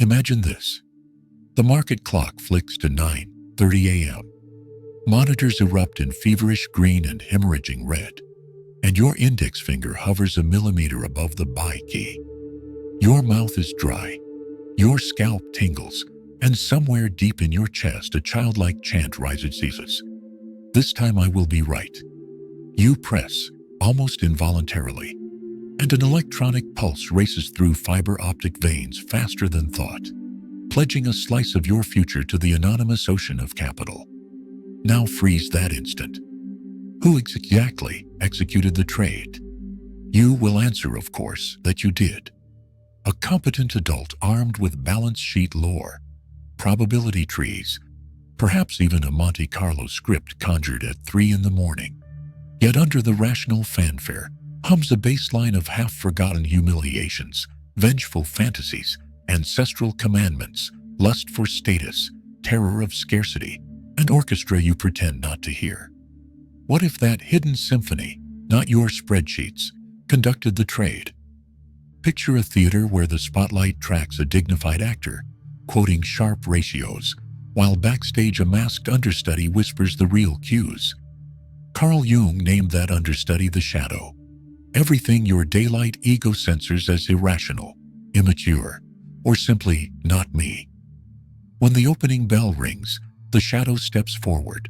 Imagine this. The market clock flicks to 9:30 a.m. Monitors erupt in feverish green and hemorrhaging red, and your index finger hovers a millimeter above the buy key. Your mouth is dry, your scalp tingles, and somewhere deep in your chest a childlike chant rises. This time I will be right. You press, almost involuntarily, and an electronic pulse races through fiber optic veins faster than thought, pledging a slice of your future to the anonymous ocean of capital. Now freeze that instant. Who exactly executed the trade? You will answer, of course, that you did. A competent adult armed with balance sheet lore, probability trees, perhaps even a Monte Carlo script conjured at 3 in the morning. Yet under the rational fanfare hums a baseline of half-forgotten humiliations, vengeful fantasies, ancestral commandments, lust for status, terror of scarcity, an orchestra you pretend not to hear. What if that hidden symphony, not your spreadsheets, conducted the trade? Picture a theater where the spotlight tracks a dignified actor, quoting sharp ratios, while backstage a masked understudy whispers the real cues. Carl Jung named that understudy the shadow. Everything your daylight ego censors as irrational, immature, or simply not me. When the opening bell rings, the shadow steps forward,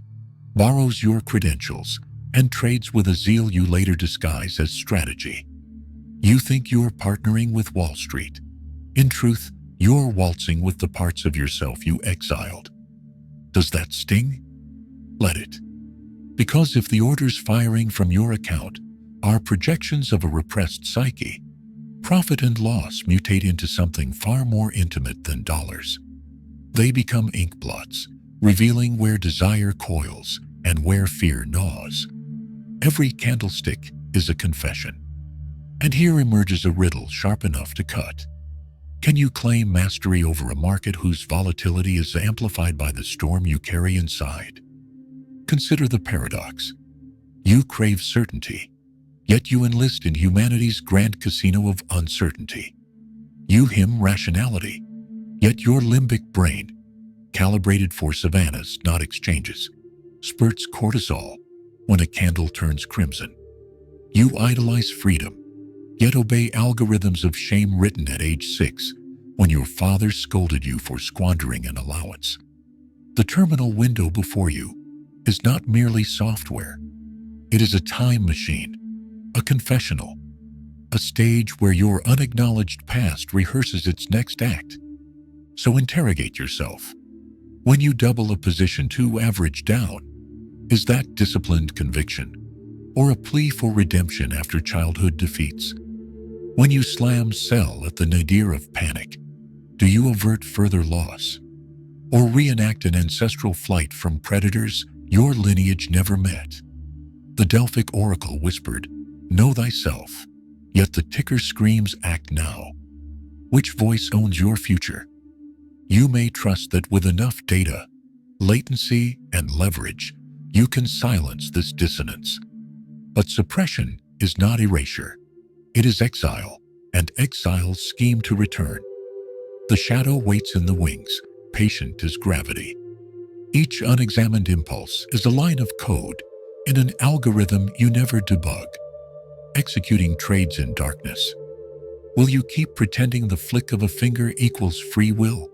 borrows your credentials, and trades with a zeal you later disguise as strategy. You think you're partnering with Wall Street. In truth, you're waltzing with the parts of yourself you exiled. Does that sting? Let it. Because if the orders firing from your account are projections of a repressed psyche, profit and loss mutate into something far more intimate than dollars. They become ink blots, revealing where desire coils and where fear gnaws. Every candlestick is a confession. And here emerges a riddle sharp enough to cut. Can you claim mastery over a market whose volatility is amplified by the storm you carry inside? Consider the paradox. You crave certainty, yet you enlist in humanity's grand casino of uncertainty. You hymn rationality, yet your limbic brain, calibrated for savannas, not exchanges, spurts cortisol when a candle turns crimson. You idolize freedom, yet obey algorithms of shame written at age 6 when your father scolded you for squandering an allowance. The terminal window before you is not merely software. It is a time machine, a confessional, a stage where your unacknowledged past rehearses its next act. So interrogate yourself. When you double a position too average down, is that disciplined conviction or a plea for redemption after childhood defeats? When you slam sell at the nadir of panic, do you avert further loss or reenact an ancestral flight from predators your lineage never met? The Delphic oracle whispered, "Know thyself," yet the ticker screams, "Act now." Which voice owns your future? You may trust that with enough data, latency, and leverage, you can silence this dissonance. But suppression is not erasure. It is exile, and exiles scheme to return. The shadow waits in the wings, patient as gravity. Each unexamined impulse is a line of code in an algorithm you never debug, executing trades in darkness. Will you keep pretending the flick of a finger equals free will?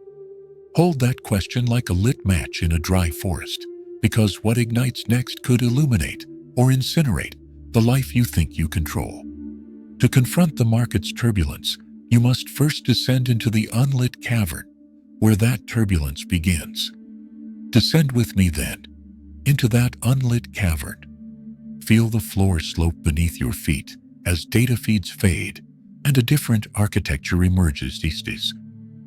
Hold that question like a lit match in a dry forest, because what ignites next could illuminate or incinerate the life you think you control. To confront the market's turbulence, you must first descend into the unlit cavern where that turbulence begins. Descend with me then, into that unlit cavern. Feel the floor slope beneath your feet as data feeds fade and a different architecture emerges.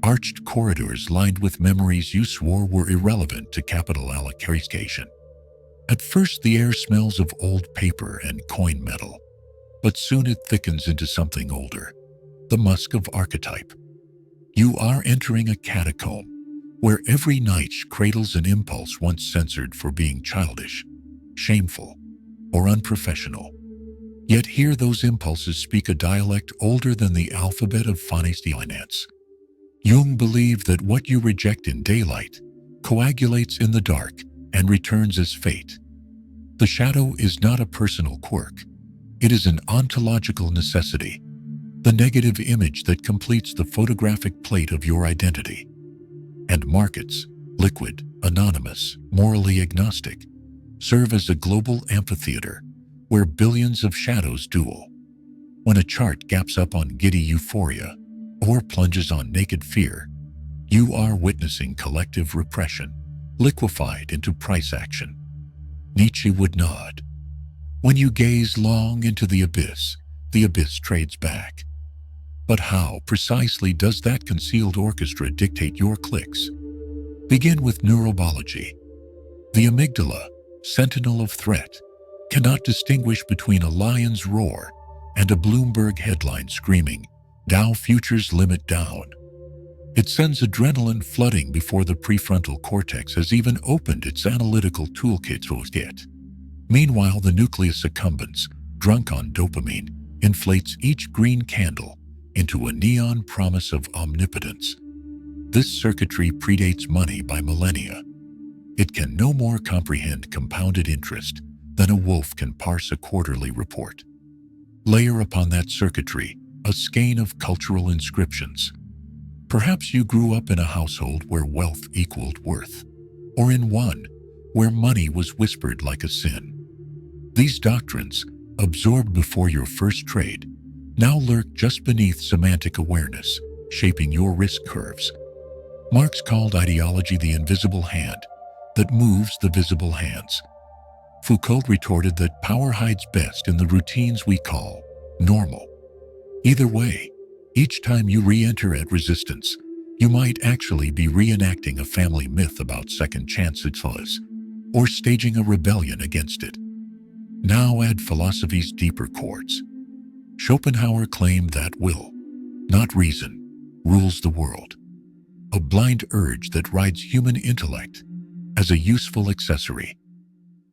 Arched corridors lined with memories you swore were irrelevant to capital allocation. At first, the air smells of old paper and coin metal, but soon it thickens into something older, the musk of archetype. You are entering a catacomb where every niche cradles an impulse once censored for being childish, shameful, or unprofessional. Yet here those impulses speak a dialect older than the alphabet of finance. Jung believed that what you reject in daylight coagulates in the dark and returns as fate. The shadow is not a personal quirk. It is an ontological necessity, the negative image that completes the photographic plate of your identity. And markets, liquid, anonymous, morally agnostic, serve as a global amphitheater where billions of shadows duel. When a chart gaps up on giddy euphoria or plunges on naked fear, you are witnessing collective repression, liquefied into price action. Nietzsche would nod. When you gaze long into the abyss trades back. But how precisely does that concealed orchestra dictate your clicks? Begin with neurobiology. The amygdala, sentinel of threat, cannot distinguish between a lion's roar and a Bloomberg headline screaming, "Dow futures limit down." It sends adrenaline flooding before the prefrontal cortex has even opened its analytical toolkit. Meanwhile, the nucleus accumbens, drunk on dopamine, inflates each green candle into a neon promise of omnipotence. This circuitry predates money by millennia. It can no more comprehend compounded interest than a wolf can parse a quarterly report. Layer upon that circuitry a skein of cultural inscriptions. Perhaps you grew up in a household where wealth equaled worth, or in one where money was whispered like a sin. These doctrines, absorbed before your first trade, now lurk just beneath semantic awareness, shaping your risk curves. Marx called ideology the invisible hand that moves the visible hands. Foucault retorted that power hides best in the routines we call normal. Either way, each time you re-enter at resistance, you might actually be reenacting a family myth about second chances or staging a rebellion against it. Now add philosophy's deeper chords. Schopenhauer claimed that will, not reason, rules the world. A blind urge that rides human intellect as a useful accessory.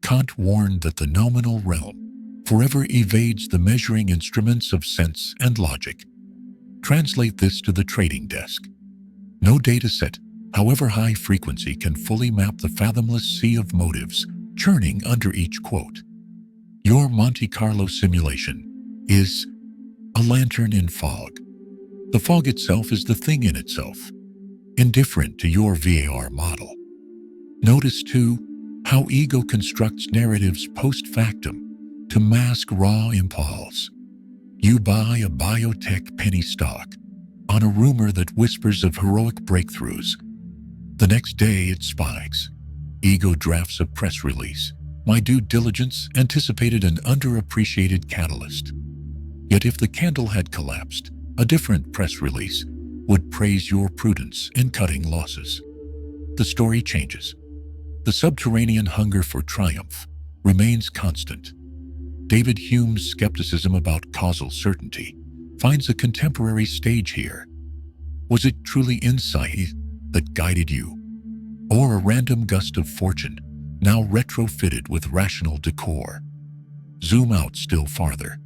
Kant warned that the nominal realm forever evades the measuring instruments of sense and logic. Translate this to the trading desk. No data set, however high frequency, can fully map the fathomless sea of motives churning under each quote. Your Monte Carlo simulation is a lantern in fog. The fog itself is the thing in itself, indifferent to your VAR model. Notice, too, how ego constructs narratives post-factum to mask raw impulse. You buy a biotech penny stock on a rumor that whispers of heroic breakthroughs. The next day it spikes. Ego drafts a press release. My due diligence anticipated an underappreciated catalyst. Yet if the candle had collapsed, a different press release would praise your prudence in cutting losses. The story changes. The subterranean hunger for triumph remains constant. David Hume's skepticism about causal certainty finds a contemporary stage here. Was it truly insight that guided you, or a random gust of fortune now retrofitted with rational decor? Zoom out still farther.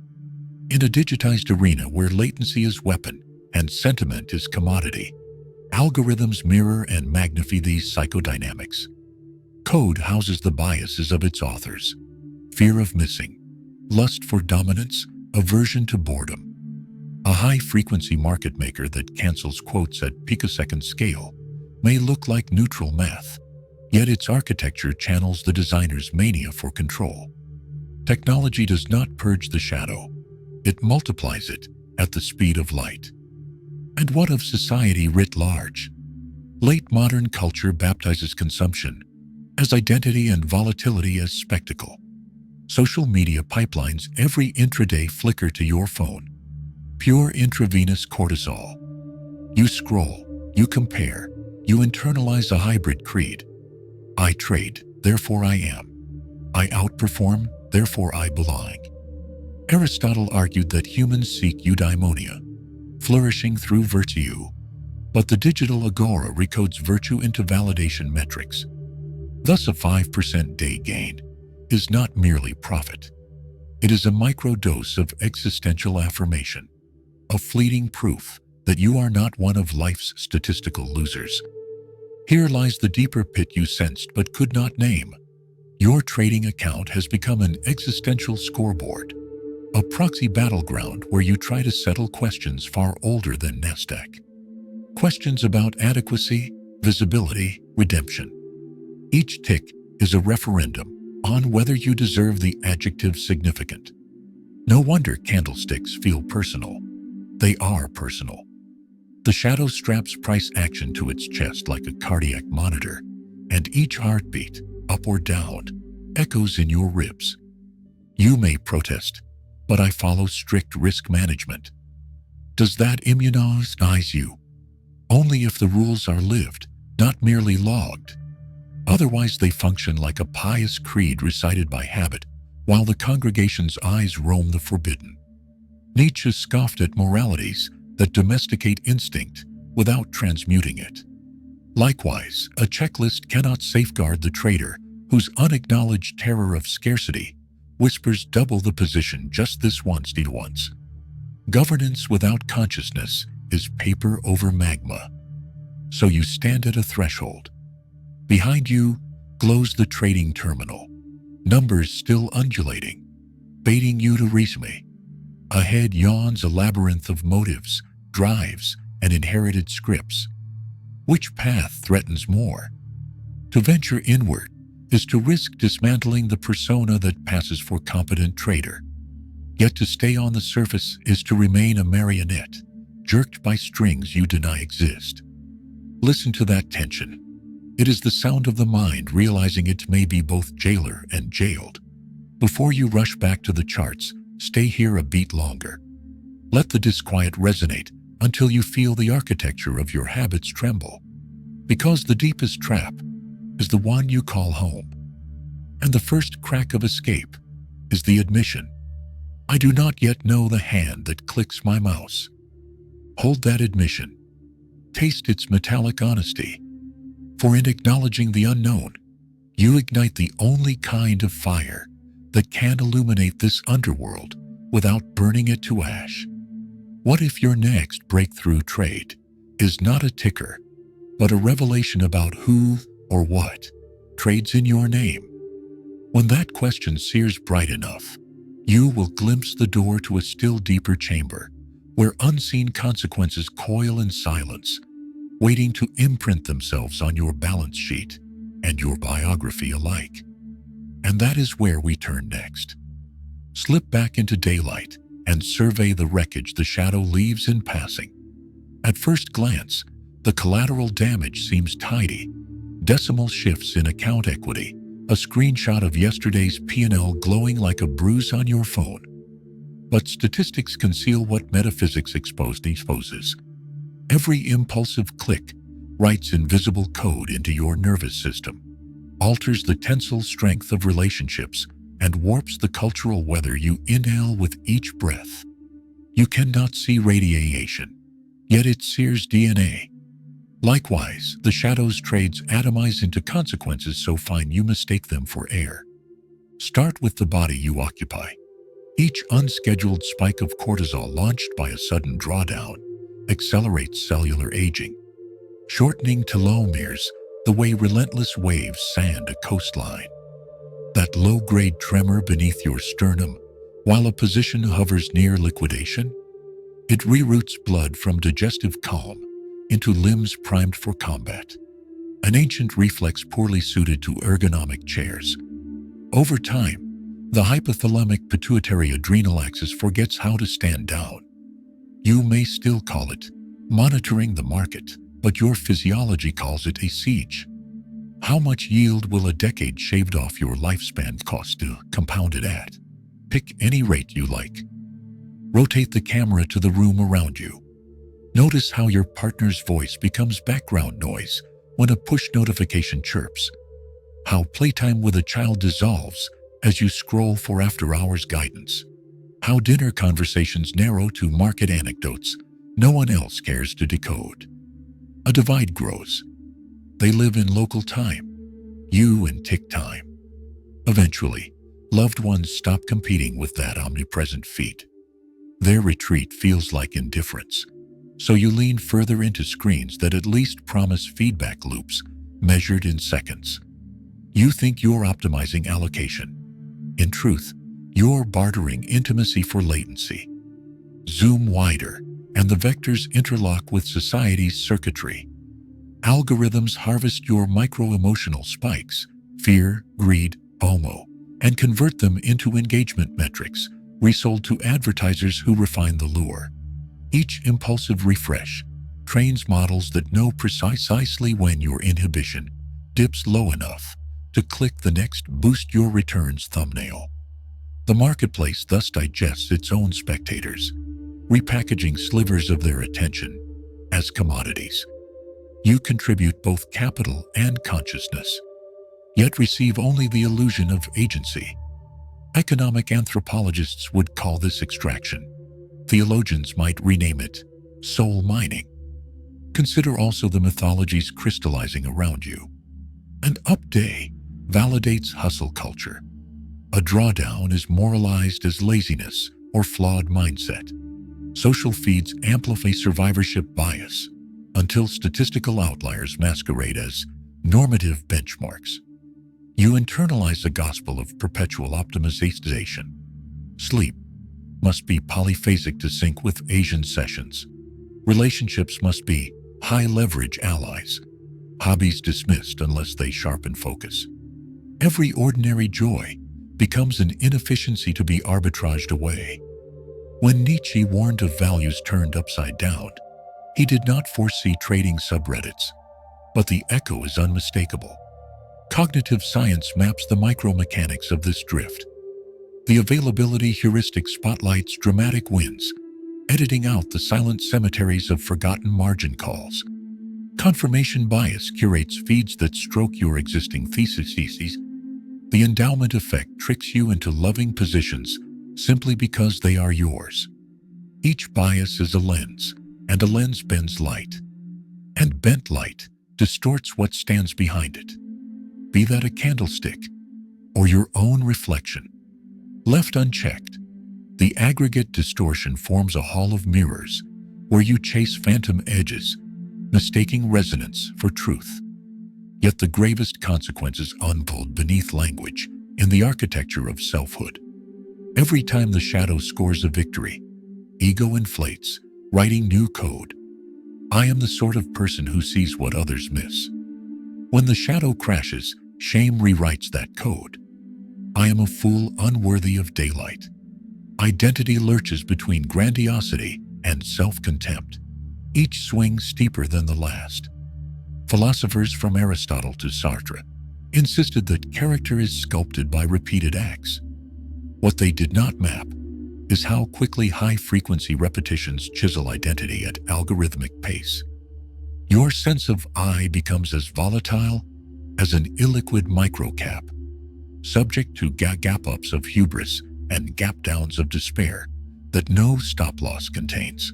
In a digitized arena where latency is weapon and sentiment is commodity, algorithms mirror and magnify these psychodynamics. Code houses the biases of its authors: fear of missing, lust for dominance, aversion to boredom. A high-frequency market maker that cancels quotes at picosecond scale may look like neutral math, yet its architecture channels the designer's mania for control. Technology does not purge the shadow. It multiplies it at the speed of light. And what of society writ large? Late modern culture baptizes consumption as identity and volatility as spectacle. Social media pipelines every intraday flicker to your phone. Pure intravenous cortisol. You scroll, you compare, you internalize a hybrid creed. I trade, therefore I am. I outperform, therefore I belong. Aristotle argued that humans seek eudaimonia, flourishing through virtue, but the digital agora recodes virtue into validation metrics. Thus, a 5% day gain is not merely profit. It is a microdose of existential affirmation, a fleeting proof that you are not one of life's statistical losers. Here lies the deeper pit you sensed but could not name. Your trading account has become an existential scoreboard, a proxy battleground where you try to settle questions far older than Nasdaq. Questions about adequacy, visibility, redemption. Each tick is a referendum on whether you deserve the adjective significant. No wonder candlesticks feel personal. They are personal. The shadow straps price action to its chest like a cardiac monitor, and each heartbeat, up or down, echoes in your ribs. You may protest, but I follow strict risk management. Does that immunize you? Only if the rules are lived, not merely logged. Otherwise, they function like a pious creed recited by habit, while the congregation's eyes roam the forbidden. Nietzsche scoffed at moralities that domesticate instinct without transmuting it. Likewise, a checklist cannot safeguard the trader whose unacknowledged terror of scarcity whispers double the position just this once. Governance without consciousness is paper over magma. So you stand at a threshold. Behind you glows the trading terminal, numbers still undulating, baiting you to resume. Ahead yawns a labyrinth of motives, drives, and inherited scripts. Which path threatens more? To venture inward is to risk dismantling the persona that passes for competent trader. Yet to stay on the surface is to remain a marionette, jerked by strings you deny exist. Listen to that tension. It is the sound of the mind realizing it may be both jailer and jailed. Before you rush back to the charts, stay here a beat longer. Let the disquiet resonate until you feel the architecture of your habits tremble. Because the deepest trap is the one you call home. And the first crack of escape is the admission. I do not yet know the hand that clicks my mouse. Hold that admission. Taste its metallic honesty. For in acknowledging the unknown, you ignite the only kind of fire that can illuminate this underworld without burning it to ash. What if your next breakthrough trade is not a ticker, but a revelation about who or what trades in your name? When that question sears bright enough, you will glimpse the door to a still deeper chamber where unseen consequences coil in silence, waiting to imprint themselves on your balance sheet and your biography alike. And that is where we turn next. Slip back into daylight and survey the wreckage the shadow leaves in passing. At first glance, the collateral damage seems tidy. Decimal shifts in account equity, a screenshot of yesterday's P&L glowing like a bruise on your phone. But statistics conceal what metaphysics exposes. Every impulsive click writes invisible code into your nervous system, alters the tensile strength of relationships, and warps the cultural weather you inhale with each breath. You cannot see radiation, yet it sears DNA. Likewise, the shadow's trades atomize into consequences so fine you mistake them for air. Start with the body you occupy. Each unscheduled spike of cortisol launched by a sudden drawdown accelerates cellular aging, shortening telomeres the way relentless waves sand a coastline. That low-grade tremor beneath your sternum, while a position hovers near liquidation, it reroutes blood from digestive calm into limbs primed for combat, an ancient reflex poorly suited to ergonomic chairs. Over time, the hypothalamic pituitary adrenal axis forgets how to stand down. You may still call it monitoring the market, but your physiology calls it a siege. How much yield will a decade shaved off your lifespan cost to compound it at? Pick any rate you like. Rotate the camera to the room around you. Notice how your partner's voice becomes background noise when a push notification chirps. How playtime with a child dissolves as you scroll for after-hours guidance. How dinner conversations narrow to market anecdotes no one else cares to decode. A divide grows. They live in local time, you in tick time. Eventually, loved ones stop competing with that omnipresent feat. Their retreat feels like indifference. So you lean further into screens that at least promise feedback loops measured in seconds. You think you're optimizing allocation. In truth, you're bartering intimacy for latency. Zoom wider, and the vectors interlock with society's circuitry. Algorithms harvest your micro-emotional spikes, fear, greed, FOMO, and convert them into engagement metrics, resold to advertisers who refine the lure. Each impulsive refresh trains models that know precisely when your inhibition dips low enough to click the next boost your returns thumbnail. The marketplace thus digests its own spectators, repackaging slivers of their attention as commodities. You contribute both capital and consciousness, yet receive only the illusion of agency. Economic anthropologists would call this extraction. Theologians might rename it soul mining. Consider also the mythologies crystallizing around you. An up day validates hustle culture. A drawdown is moralized as laziness or flawed mindset. Social feeds amplify survivorship bias until statistical outliers masquerade as normative benchmarks. You internalize the gospel of perpetual optimization. Sleep must be polyphasic to sync with Asian sessions. Relationships must be high-leverage allies. Hobbies dismissed unless they sharpen focus. Every ordinary joy becomes an inefficiency to be arbitraged away. When Nietzsche warned of values turned upside down, he did not foresee trading subreddits, but the echo is unmistakable. Cognitive science maps the micromechanics of this drift. The availability heuristic spotlights dramatic wins, editing out the silent cemeteries of forgotten margin calls. Confirmation bias curates feeds that stroke your existing theses. The endowment effect tricks you into loving positions simply because they are yours. Each bias is a lens, and a lens bends light. And bent light distorts what stands behind it. Be that a candlestick or your own reflection. Left unchecked, the aggregate distortion forms a hall of mirrors where you chase phantom edges, mistaking resonance for truth. Yet the gravest consequences unfold beneath language in the architecture of selfhood. Every time the shadow scores a victory, ego inflates, writing new code. I am the sort of person who sees what others miss. When the shadow crashes, shame rewrites that code. I am a fool unworthy of daylight. Identity lurches between grandiosity and self-contempt, each swing steeper than the last. Philosophers from Aristotle to Sartre insisted that character is sculpted by repeated acts. What they did not map is how quickly high-frequency repetitions chisel identity at algorithmic pace. Your sense of I becomes as volatile as an illiquid microcap, subject to gap-ups of hubris and gap-downs of despair that no stop-loss contains.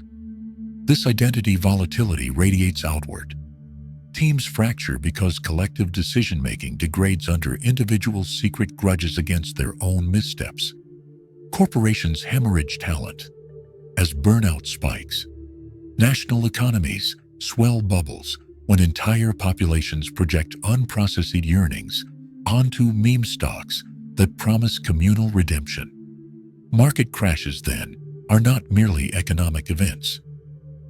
This identity volatility radiates outward. Teams fracture because collective decision-making degrades under individuals' secret grudges against their own missteps. Corporations hemorrhage talent as burnout spikes. National economies swell bubbles when entire populations project unprocessed yearnings onto meme stocks that promise communal redemption. Market crashes, then, are not merely economic events.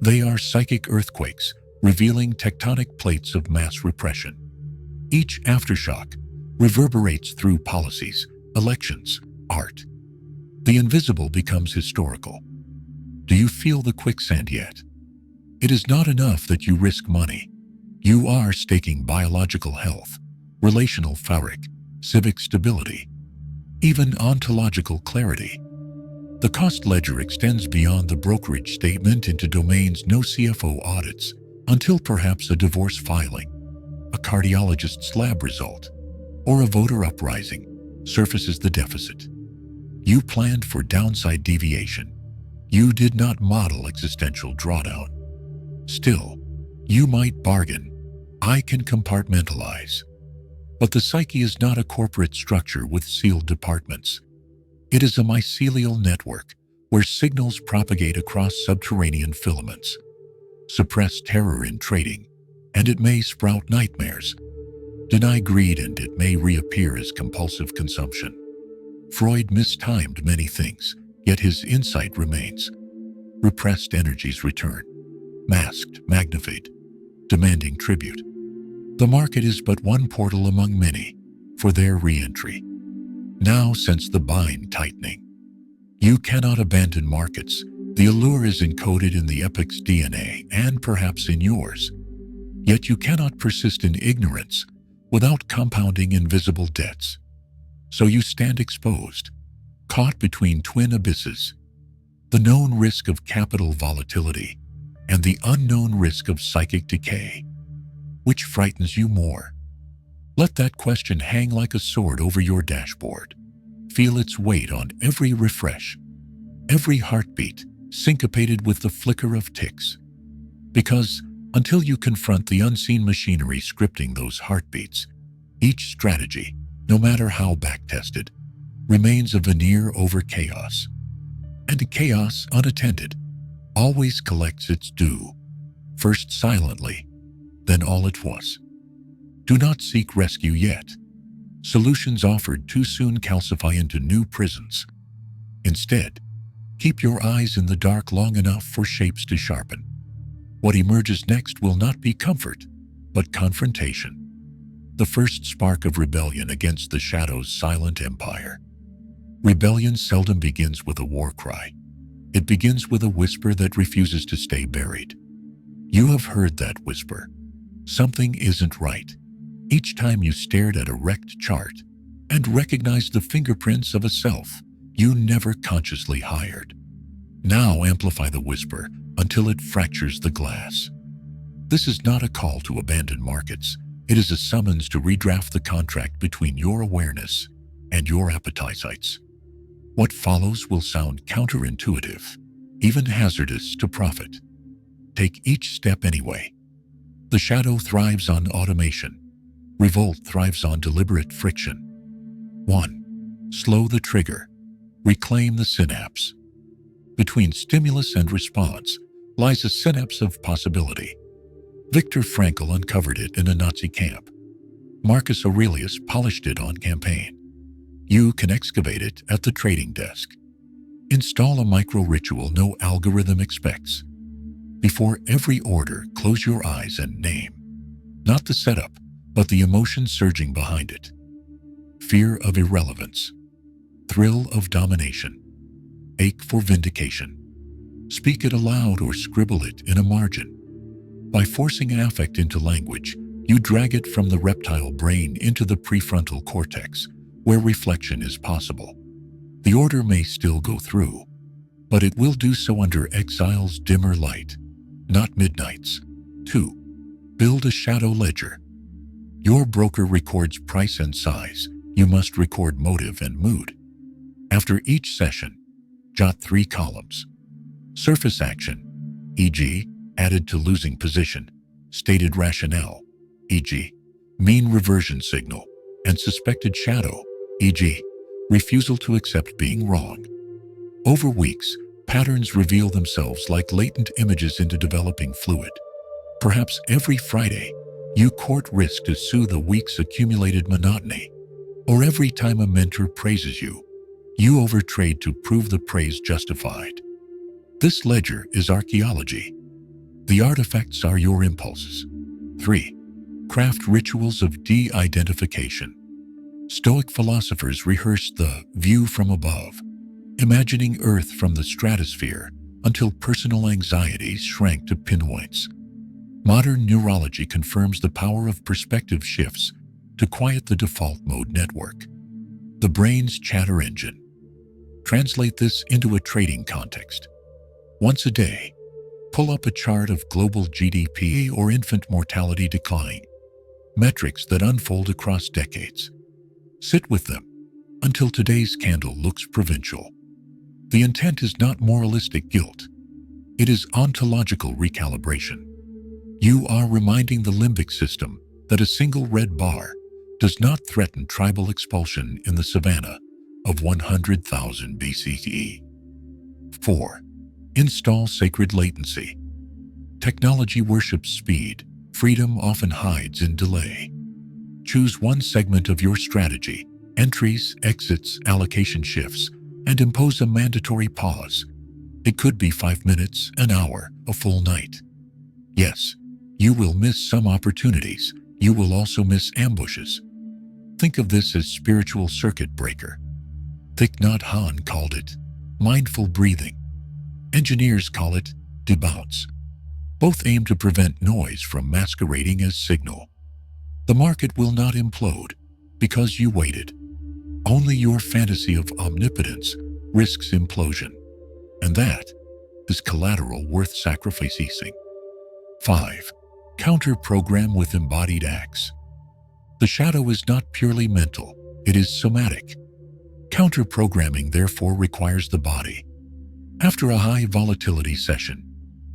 They are psychic earthquakes, revealing tectonic plates of mass repression. Each aftershock reverberates through policies, elections, art. The invisible becomes historical. Do you feel the quicksand yet? It is not enough that you risk money. You are staking biological health, relational fabric, civic stability, even ontological clarity. The cost ledger extends beyond the brokerage statement into domains no CFO audits, until perhaps a divorce filing, a cardiologist's lab result, or a voter uprising surfaces the deficit. You planned for downside deviation. You did not model existential drawdown. Still, you might bargain. I can compartmentalize. But the psyche is not a corporate structure with sealed departments. It is a mycelial network where signals propagate across subterranean filaments. Suppress terror in trading, and it may sprout nightmares. Deny greed, and it may reappear as compulsive consumption. Freud mistimed many things, yet his insight remains. Repressed energies return, masked, magnified, demanding tribute. The market is but one portal among many for their re-entry. Now sense the bind tightening. You cannot abandon markets. The allure is encoded in the epic's DNA and perhaps in yours. Yet you cannot persist in ignorance without compounding invisible debts. So you stand exposed, caught between twin abysses, the known risk of capital volatility and the unknown risk of psychic decay. Which frightens you more? Let that question hang like a sword over your dashboard. Feel its weight on every refresh, every heartbeat syncopated with the flicker of ticks. Because until you confront the unseen machinery scripting those heartbeats, each strategy, no matter how back-tested, remains a veneer over chaos. And chaos, unattended, always collects its due, first silently, then all at once. Do not seek rescue yet. Solutions offered too soon calcify into new prisons. Instead, keep your eyes in the dark long enough for shapes to sharpen. What emerges next will not be comfort, but confrontation. The first spark of rebellion against the shadow's silent empire. Rebellion seldom begins with a war cry. It begins with a whisper that refuses to stay buried. You have heard that whisper. Something isn't right. Each time you stared at a wrecked chart and recognized the fingerprints of a self you never consciously hired. Now amplify the whisper until it fractures the glass. This is not a call to abandon markets. It is a summons to redraft the contract between your awareness and your appetites. What follows will sound counterintuitive, even hazardous to profit. Take each step anyway. The shadow thrives on automation. Revolt thrives on deliberate friction. 1. Slow the trigger. Reclaim the synapse. Between stimulus and response lies a synapse of possibility. Viktor Frankl uncovered it in a Nazi camp. Marcus Aurelius polished it on campaign. You can excavate it at the trading desk. Install a micro-ritual no algorithm expects. Before every order, close your eyes and name. Not the setup, but the emotion surging behind it. Fear of irrelevance. Thrill of domination. Ache for vindication. Speak it aloud or scribble it in a margin. By forcing an affect into language, you drag it from the reptile brain into the prefrontal cortex, where reflection is possible. The order may still go through, but it will do so under exile's dimmer light, not midnight's. 2. Build a shadow ledger. Your broker records price and size. You must record motive and mood. After each session, jot 3 columns. Surface action, e.g., added to losing position. Stated rationale, e.g., mean reversion signal. And suspected shadow, e.g., refusal to accept being wrong. Over weeks, patterns reveal themselves like latent images into developing fluid. Perhaps every Friday, you court risk to soothe a week's accumulated monotony. Or every time a mentor praises you, you overtrade to prove the praise justified. This ledger is archaeology. The artifacts are your impulses. 3. Craft rituals of de-identification. Stoic philosophers rehearsed the view from above, imagining Earth from the stratosphere until personal anxieties shrank to pinpoints. Modern neurology confirms the power of perspective shifts to quiet the default mode network, the brain's chatter engine. Translate this into a trading context. Once a day, pull up a chart of global GDP or infant mortality decline, metrics that unfold across decades. Sit with them until today's candle looks provincial. The intent is not moralistic guilt. It is ontological recalibration. You are reminding the limbic system that a single red bar does not threaten tribal expulsion in the savannah of 100,000 BCE. 4. Install sacred latency. Technology worships speed. Freedom often hides in delay. Choose one segment of your strategy, entries, exits, allocation shifts, and impose a mandatory pause. It could be 5 minutes, an hour, a full night. Yes, you will miss some opportunities. You will also miss ambushes. Think of this as spiritual circuit breaker. Thich Nhat Hanh called it mindful breathing. Engineers call it debounce. Both aim to prevent noise from masquerading as signal. The market will not implode because you waited. Only your fantasy of omnipotence risks implosion. And that is collateral worth sacrificing. 5. Counter-program with embodied acts. The shadow is not purely mental, it is somatic. Counter-programming therefore requires the body. After a high volatility session,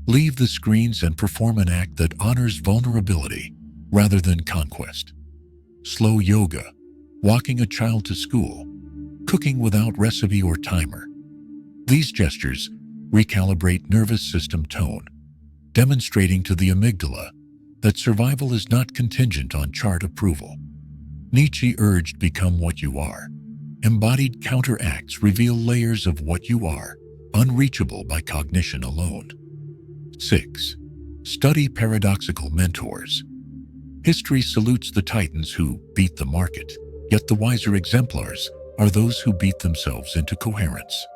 leave the screens and perform an act that honors vulnerability rather than conquest. Slow yoga, walking a child to school, cooking without recipe or timer. These gestures recalibrate nervous system tone, demonstrating to the amygdala that survival is not contingent on chart approval. Nietzsche urged, become what you are. Embodied counteracts reveal layers of what you are, unreachable by cognition alone. 6. Study paradoxical mentors. History salutes the titans who beat the market, yet the wiser exemplars are those who beat themselves into coherence.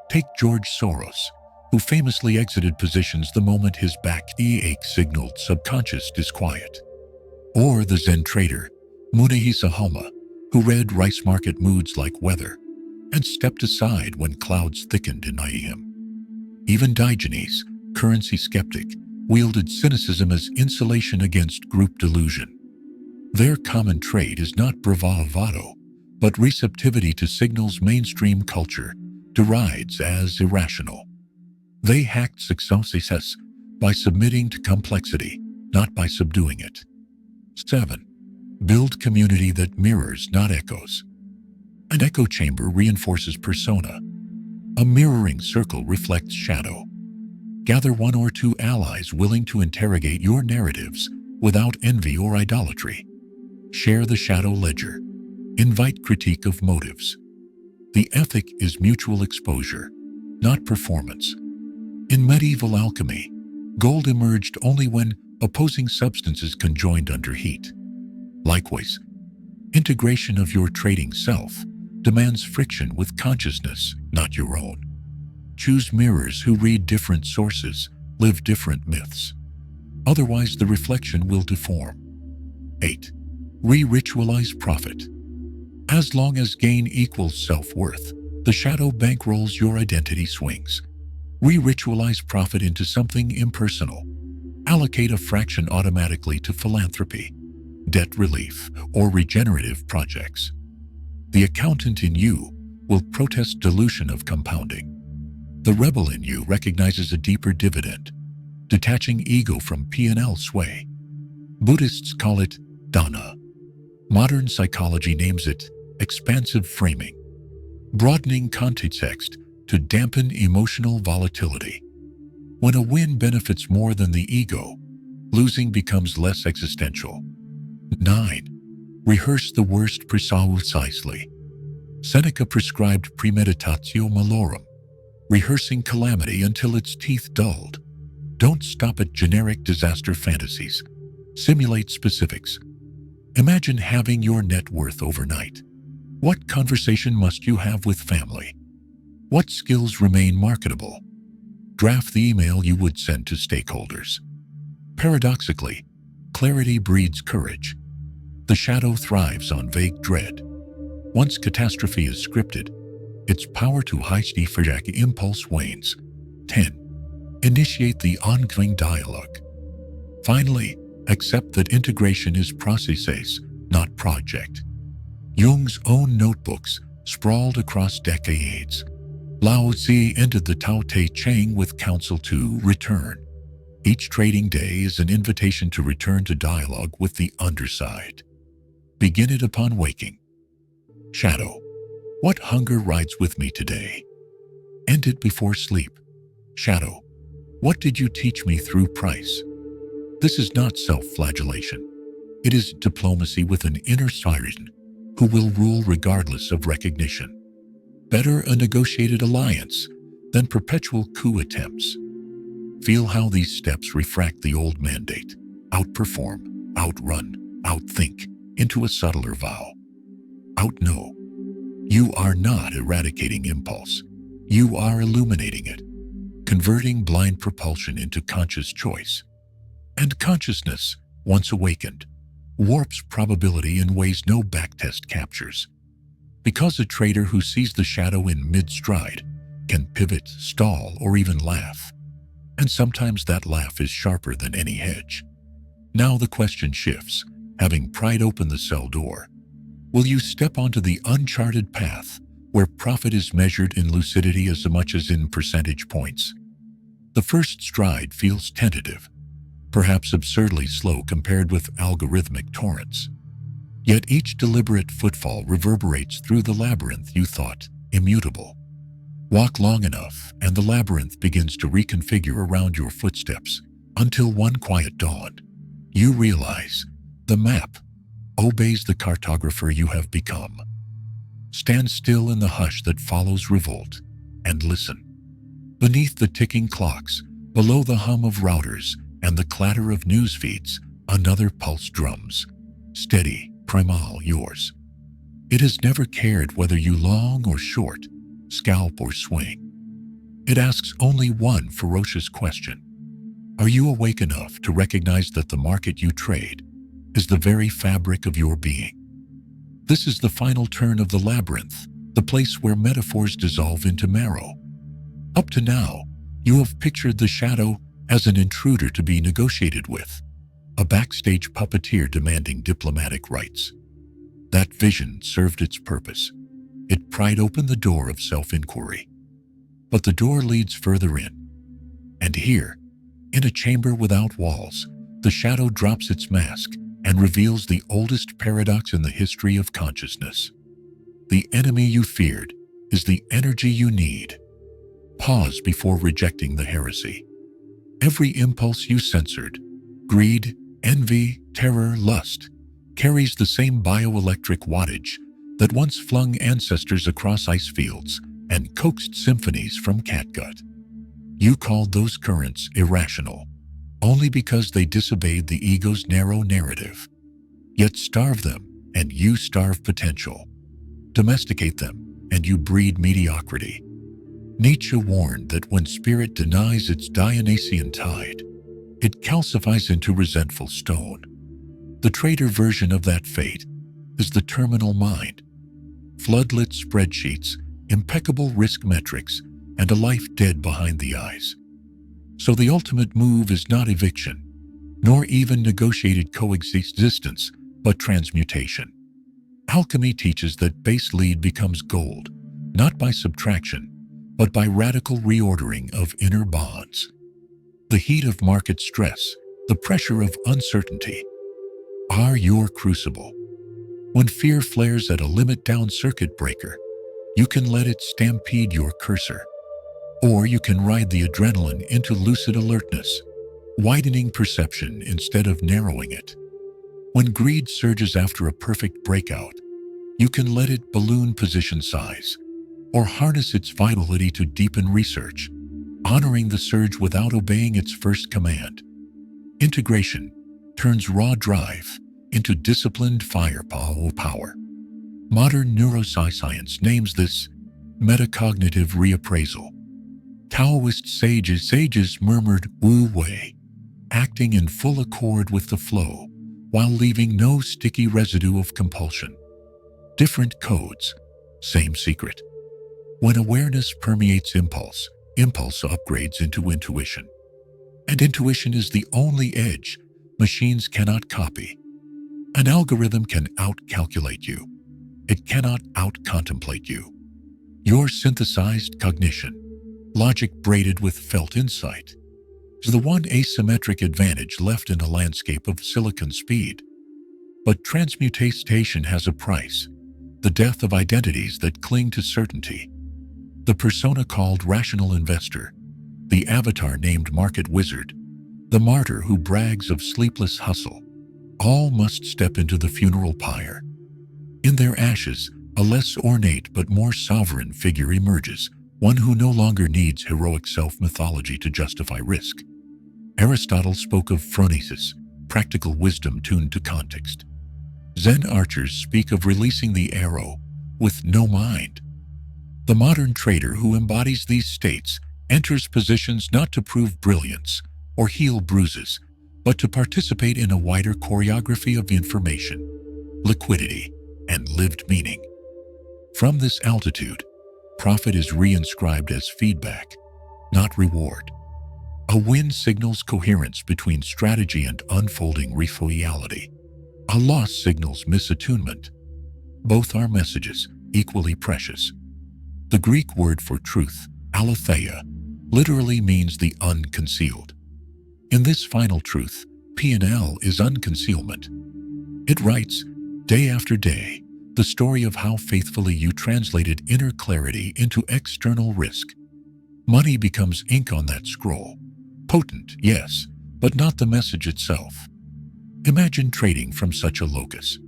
Take George Soros, who famously exited positions the moment his back ache signaled subconscious disquiet. Or the Zen trader, Munehisa Halma, who read rice market moods like weather and stepped aside when clouds thickened in him. Even Diogenes, currency skeptic, wielded cynicism as insulation against group delusion. Their common trait is not bravado, but receptivity to signals mainstream culture derides as irrational. They hacked success by submitting to complexity, not by subduing it. 7. Build community that mirrors, not echoes. An echo chamber reinforces persona. A mirroring circle reflects shadow. Gather one or two allies willing to interrogate your narratives without envy or idolatry. Share the shadow ledger. Invite critique of motives. The ethic is mutual exposure, not performance. In medieval alchemy, gold emerged only when opposing substances conjoined under heat. Likewise, integration of your trading self demands friction with consciousness, not your own. Choose mirrors who read different sources, live different myths. Otherwise, the reflection will deform. 8. Re-ritualize profit. As long as gain equals self-worth, the shadow bankrolls your identity swings. Re-ritualize profit into something impersonal. Allocate a fraction automatically to philanthropy, debt relief, or regenerative projects. The accountant in you will protest dilution of compounding. The rebel in you recognizes a deeper dividend, detaching ego from P&L sway. Buddhists call it dana. Modern psychology names it expansive framing, broadening context to dampen emotional volatility. When a win benefits more than the ego, losing becomes less existential. 9. Rehearse the worst precisely. Seneca prescribed premeditatio malorum, rehearsing calamity until its teeth dulled. Don't stop at generic disaster fantasies. Simulate specifics. Imagine having your net worth overnight. What conversation must you have with family? What skills remain marketable? Draft the email you would send to stakeholders. Paradoxically, clarity breeds courage. The shadow thrives on vague dread. Once catastrophe is scripted, its power to hijack impulse wanes. 10. Initiate the ongoing dialogue. Finally, accept that integration is processes, not project. Jung's own notebooks sprawled across decades. Lao Tzu ended the Tao Te Ching with counsel to return. Each trading day is an invitation to return to dialogue with the underside. Begin it upon waking. Shadow. What hunger rides with me today? End it before sleep. Shadow. What did you teach me through price? This is not self-flagellation. It is diplomacy with an inner siren who will rule regardless of recognition. Better a negotiated alliance than perpetual coup attempts. Feel how these steps refract the old mandate: outperform, outrun, outthink, into a subtler vow. Outknow. You are not eradicating impulse. You are illuminating it, converting blind propulsion into conscious choice. And consciousness, once awakened, warps probability in ways no backtest captures. Because a trader who sees the shadow in mid-stride can pivot, stall, or even laugh. And sometimes that laugh is sharper than any hedge. Now the question shifts, having pried open the cell door. Will you step onto the uncharted path where profit is measured in lucidity as much as in percentage points? The first stride feels tentative, perhaps absurdly slow compared with algorithmic torrents. Yet each deliberate footfall reverberates through the labyrinth you thought immutable. Walk long enough, and the labyrinth begins to reconfigure around your footsteps, until one quiet dawn, you realize the map obeys the cartographer you have become. Stand still in the hush that follows revolt, and listen. Beneath the ticking clocks, below the hum of routers and the clatter of news feeds, another pulse drums. Steady, primal, yours. It has never cared whether you long or short, scalp or swing. It asks only one ferocious question. Are you awake enough to recognize that the market you trade is the very fabric of your being? This is the final turn of the labyrinth, the place where metaphors dissolve into marrow. Up to now, you have pictured the shadow as an intruder to be negotiated with, a backstage puppeteer demanding diplomatic rights. That vision served its purpose. It pried open the door of self-inquiry. But the door leads further in. And here, in a chamber without walls, the shadow drops its mask and reveals the oldest paradox in the history of consciousness. The enemy you feared is the energy you need. Pause before rejecting the heresy. Every impulse you censored, greed, envy, terror, lust, carries the same bioelectric wattage that once flung ancestors across ice fields and coaxed symphonies from catgut. You called those currents irrational, only because they disobeyed the ego's narrow narrative. Yet starve them, and you starve potential. Domesticate them, and you breed mediocrity. Nietzsche warned that when spirit denies its Dionysian tide, it calcifies into resentful stone. The trader version of that fate is the terminal mind. Floodlit spreadsheets, impeccable risk metrics, and a life dead behind the eyes. So the ultimate move is not eviction, nor even negotiated coexistence, but transmutation. Alchemy teaches that base lead becomes gold, not by subtraction, but by radical reordering of inner bonds. The heat of market stress, the pressure of uncertainty, are your crucible. When fear flares at a limit-down circuit breaker, you can let it stampede your cursor. Or you can ride the adrenaline into lucid alertness, widening perception instead of narrowing it. When greed surges after a perfect breakout, you can let it balloon position size, or harness its vitality to deepen research, honoring the surge without obeying its first command. Integration turns raw drive into disciplined firepower. Modern neuroscience names this metacognitive reappraisal. Taoist sages murmured Wu Wei, acting in full accord with the flow, while leaving no sticky residue of compulsion. Different codes, same secret. When awareness permeates impulse, impulse upgrades into intuition. And intuition is the only edge machines cannot copy. An algorithm can out-calculate you. It cannot out-contemplate you. Your synthesized cognition, logic braided with felt insight, is the one asymmetric advantage left in a landscape of silicon speed. But transmutation has a price, the death of identities that cling to certainty. The persona called rational investor, the avatar named Market Wizard, the martyr who brags of sleepless hustle, all must step into the funeral pyre. In their ashes, a less ornate but more sovereign figure emerges, one who no longer needs heroic self-mythology to justify risk. Aristotle spoke of phronesis, practical wisdom tuned to context. Zen archers speak of releasing the arrow with no mind. The modern trader who embodies these states enters positions not to prove brilliance or heal bruises, but to participate in a wider choreography of information, liquidity, and lived meaning. From this altitude, profit is reinscribed as feedback, not reward. A win signals coherence between strategy and unfolding reality. A loss signals misattunement. Both are messages, equally precious. The Greek word for truth, aletheia, literally means the unconcealed. In this final truth, P&L is unconcealment. It writes, day after day, the story of how faithfully you translated inner clarity into external risk. Money becomes ink on that scroll. Potent, yes, but not the message itself. Imagine trading from such a locus.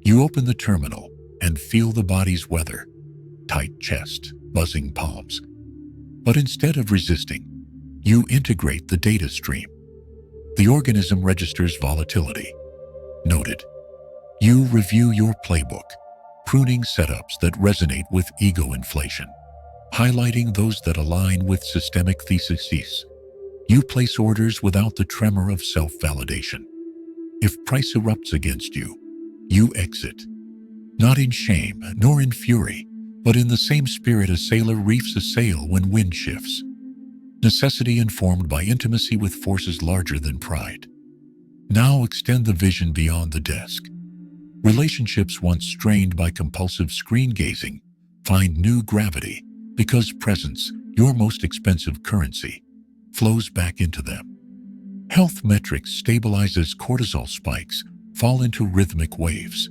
You open the terminal and feel the body's weather, tight chest, buzzing palms. But instead of resisting, you integrate the data stream. The organism registers volatility. Noted. You review your playbook, pruning setups that resonate with ego inflation, highlighting those that align with systemic theses. You place orders without the tremor of self-validation. If price erupts against you, you exit. Not in shame, nor in fury, but in the same spirit a sailor reefs a sail when wind shifts. Necessity informed by intimacy with forces larger than pride. Now extend the vision beyond the desk. Relationships once strained by compulsive screen gazing find new gravity because presence, your most expensive currency, flows back into them. Health metrics stabilize as cortisol spikes fall into rhythmic waves.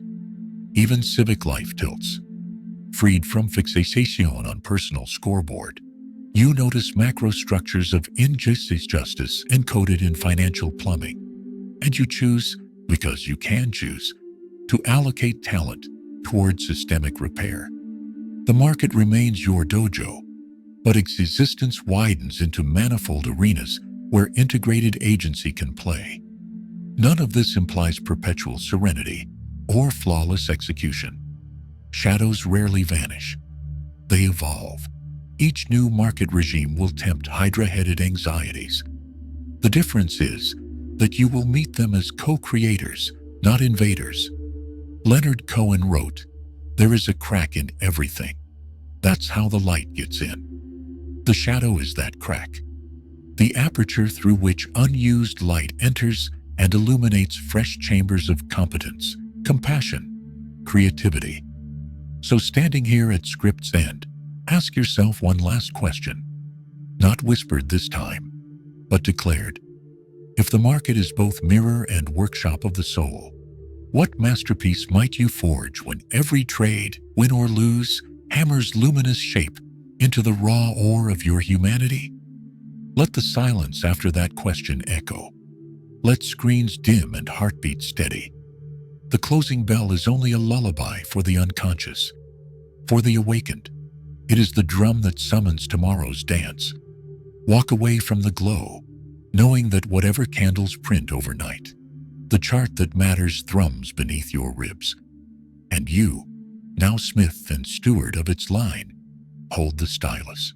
Even civic life tilts. Freed from fixation on personal scoreboard, you notice macro structures of injustice encoded in financial plumbing, and you choose, because you can choose, to allocate talent toward systemic repair. The market remains your dojo, but its existence widens into manifold arenas where integrated agency can play. None of this implies perpetual serenity or flawless execution. Shadows rarely vanish. They evolve. Each new market regime will tempt hydra-headed anxieties. The difference is that you will meet them as co-creators, not invaders. Leonard Cohen wrote, "There is a crack in everything. That's how the light gets in." The shadow is that crack, the aperture through which unused light enters and illuminates fresh chambers of competence, compassion, creativity. So standing here at script's end, ask yourself one last question, not whispered this time, but declared. If the market is both mirror and workshop of the soul, what masterpiece might you forge when every trade, win or lose, hammers luminous shape into the raw ore of your humanity? Let the silence after that question echo. Let screens dim and heartbeats steady. The closing bell is only a lullaby for the unconscious. For the awakened, it is the drum that summons tomorrow's dance. Walk away from the glow, knowing that whatever candles print overnight, the chart that matters thrums beneath your ribs. And you, now smith and steward of its line, hold the stylus.